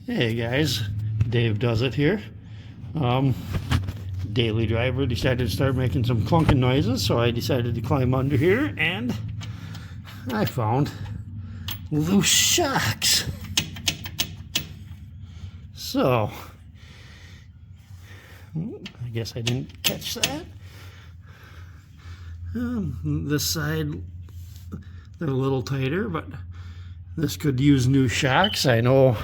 Hey guys, Dave does it here. Daily driver decided to start making some clunking noises, so I decided to climb under here and I found loose shocks. So, I guess I didn't catch that. This side, they're a little tighter, but this could use new shocks. I know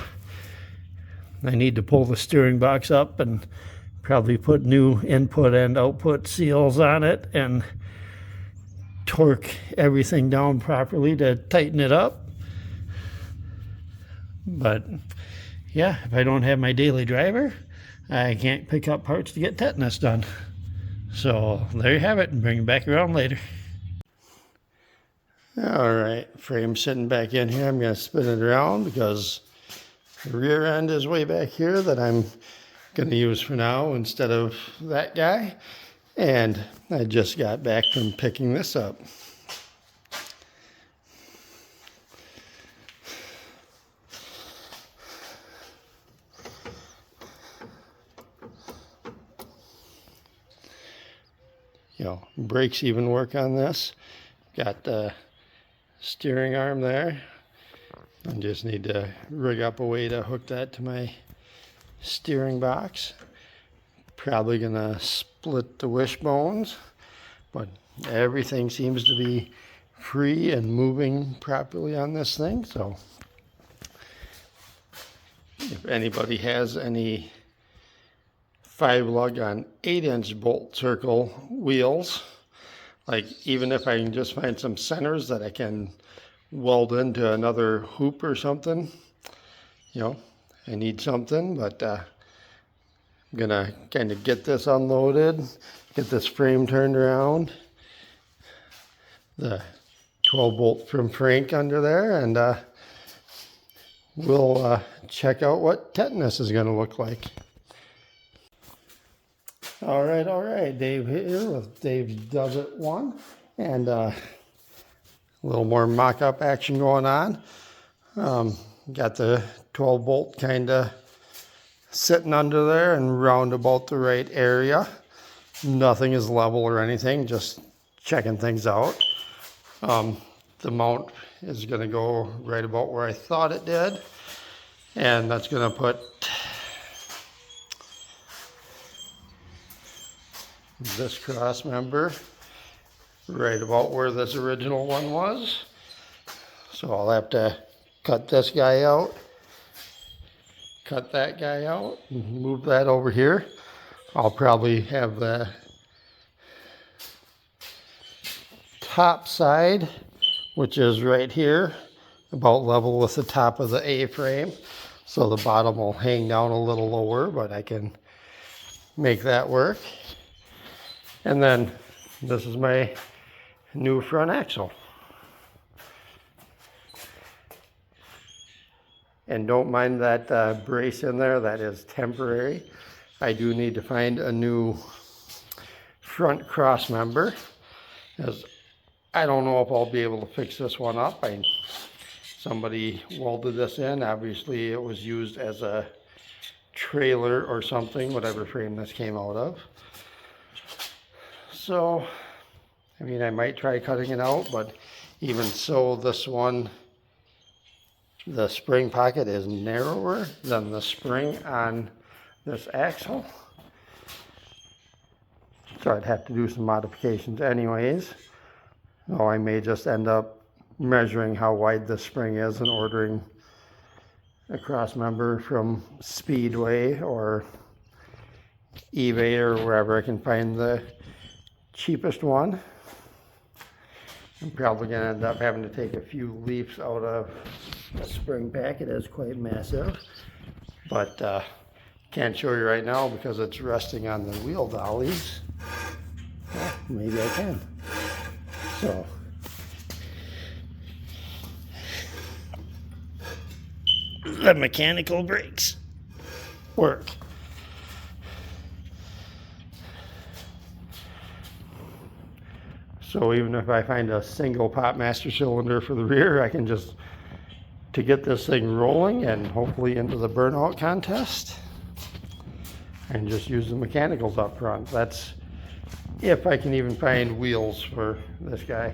I need to pull the steering box up and probably put new input and output seals on it and torque everything down properly to tighten it up. But yeah, if I don't have my daily driver, I can't pick up parts to get tetanus done. So there you have it, and bring it back around later. All right, frame sitting back in here. I'm going to spin it around because the rear end is way back here that I'm going to use for now instead of that guy. And I just got back from picking this up. You know, brakes even work on this. Got the steering arm there. I just need to rig up a way to hook that to my steering box. Probably gonna split the wishbones, but everything seems to be free and moving properly on this thing. So if anybody has any 5-lug on 8-inch bolt circle wheels, like even if I can just find some centers that I can weld into another hoop or something, you know, I need something. But I'm gonna kind of get this unloaded, get this frame turned around, the 12 bolt from Frank under there, and we'll check out what tetanus is gonna look like. All right, Dave here with Dave Does It 1, and a little more mock-up action going on. Got the 12 bolt kind of sitting under there and round about the right area. Nothing is level or anything, just checking things out. The mount is going to go right about where I thought it did, and that's going to put this cross member right about where this original one was. So I'll have to cut this guy out, cut that guy out, and move that over here. I'll probably have the top side, which is right here, about level with the top of the A-frame. So the bottom will hang down a little lower, but I can make that work. And then this is my new front axle. And don't mind that brace in there, that is temporary. I do need to find a new front cross member, as I don't know if I'll be able to fix this one up. Somebody welded this in. Obviously it was used as a trailer or something, whatever frame this came out of. So, I mean, I might try cutting it out, but even so, this one, the spring pocket is narrower than the spring on this axle. So I'd have to do some modifications anyways. So I may just end up measuring how wide the spring is and ordering a cross member from Speedway or eBay or wherever I can find the cheapest one. I'm probably going to end up having to take a few leaves out of the spring packet. It is quite massive, but can't show you right now because it's resting on the wheel dollies. Well, maybe I can. So the mechanical brakes work. So even if I find a single pot master cylinder for the rear, I can just to get this thing rolling and hopefully into the burnout contest, and just use the mechanicals up front. That's if I can even find wheels for this guy.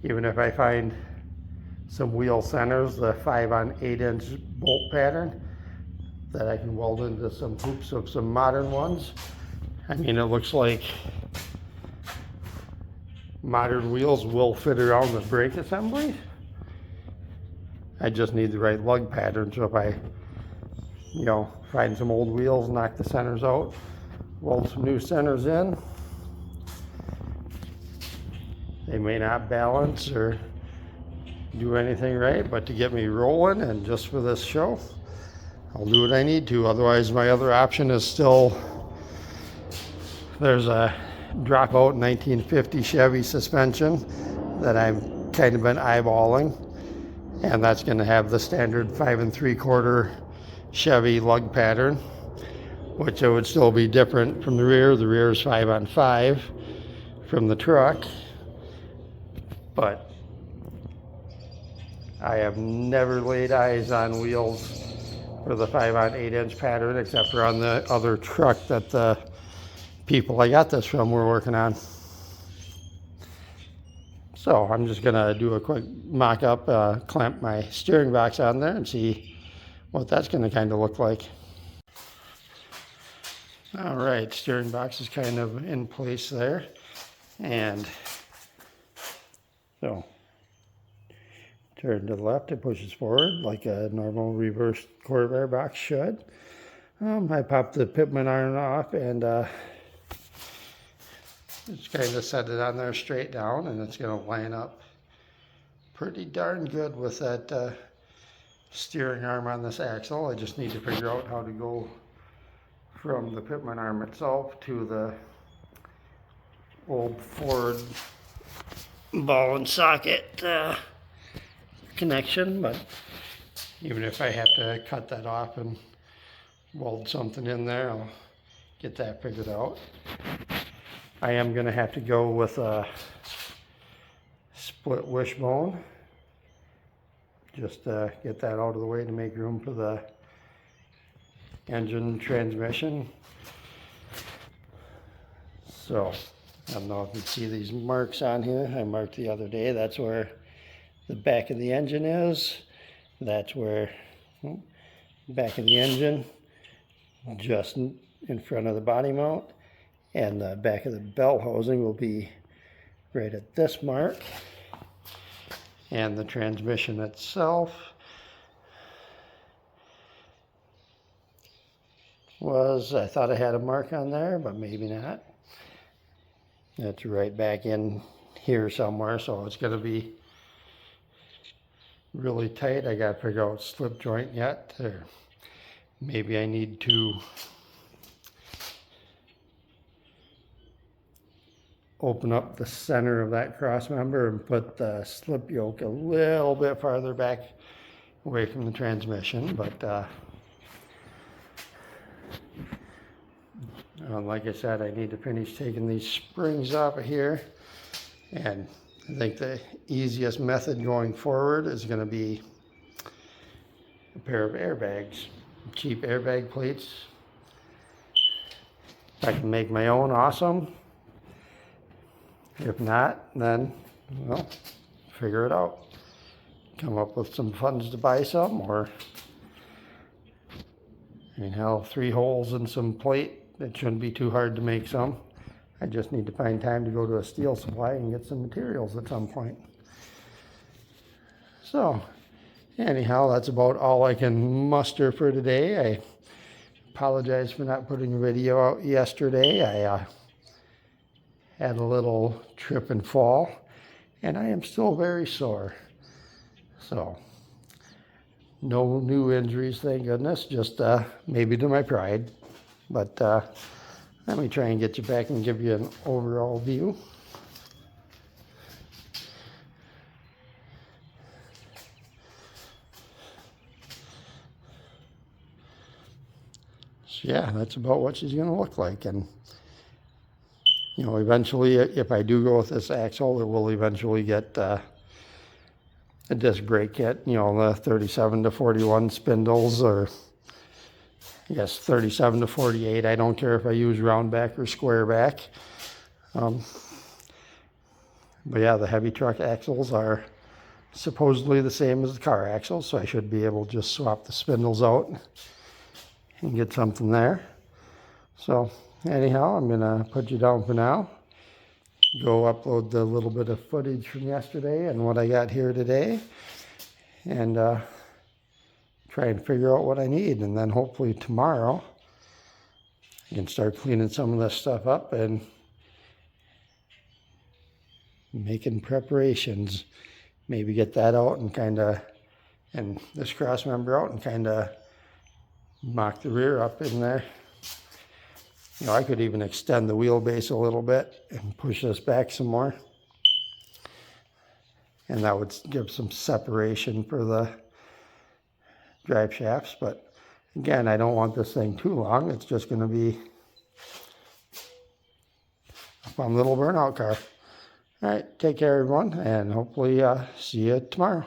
Even if I find some wheel centers, the 5/8" bolt pattern that I can weld into some hoops of some modern ones. I mean, it looks like modern wheels will fit around the brake assembly. I just need the right lug pattern, so if I, find some old wheels, knock the centers out, weld some new centers in. They may not balance or do anything right, but to get me rolling and just for this show, I'll do what I need to. Otherwise, my other option is still, there's a dropout 1950 Chevy suspension that I've kind of been eyeballing, and that's going to have the standard 5 3/4 Chevy lug pattern, which it would still be different from the rear. The rear is 5/5 from the truck, but I have never laid eyes on wheels for the 5/8" pattern except for on the other truck that the people I got this from were working on. So I'm just gonna do a quick mock-up, clamp my steering box on there and see what that's gonna kind of look like. All right, steering box is kind of in place there, and so turn to the left, it pushes forward like a normal reverse quarter bar box should. I popped the pitman iron off and just kind of set it on there straight down, and it's going to line up pretty darn good with that steering arm on this axle. I just need to figure out how to go from the pitman arm itself to the old Ford ball and socket connection, but even if I have to cut that off and weld something in there, I'll get that figured out. I am going to have to go with a split wishbone, just get that out of the way to make room for the engine transmission. So I don't know if you can see these marks on here. I marked the other day. That's where the back of the engine is. That's where the back of the engine, just in front of the body mount. And the back of the bell housing will be right at this mark. And the transmission itself was, I thought I had a mark on there, but maybe not. It's right back in here somewhere, so it's going to be really tight. I got to figure out slip joint yet, or maybe I need to open up the center of that cross member and put the slip yoke a little bit farther back away from the transmission. But like I said, I need to finish taking these springs off of here, and I think the easiest method going forward is going to be a pair of airbags, cheap airbag plates. If I can make my own, awesome. If not, then, well, figure it out. Come up with some funds to buy some, or, hell, 3 holes and some plate. It shouldn't be too hard to make some. I just need to find time to go to a steel supply and get some materials at some point. So, anyhow, that's about all I can muster for today. I apologize for not putting a video out yesterday. I had a little trip and fall, and I am still very sore. So, no new injuries, thank goodness, just maybe to my pride. But let me try and get you back and give you an overall view. So yeah, that's about what she's going to look like. And eventually, if I do go with this axle, it will eventually get a disc brake kit, you know, the 37 to 41 spindles, or I guess 37 to 48. I don't care if I use round back or square back. But yeah, the heavy truck axles are supposedly the same as the car axles, so I should be able to just swap the spindles out and get something there. So anyhow, I'm gonna put you down for now. Go upload the little bit of footage from yesterday and what I got here today, and try and figure out what I need, and then hopefully tomorrow I can start cleaning some of this stuff up and making preparations. Maybe get that out and and this cross member out and kind of mock the rear up in there. You know, I could even extend the wheelbase a little bit and push this back some more. And that would give some separation for the drive shafts. But again, I don't want this thing too long. It's just going to be a fun little burnout car. All right, take care everyone, and hopefully see you tomorrow.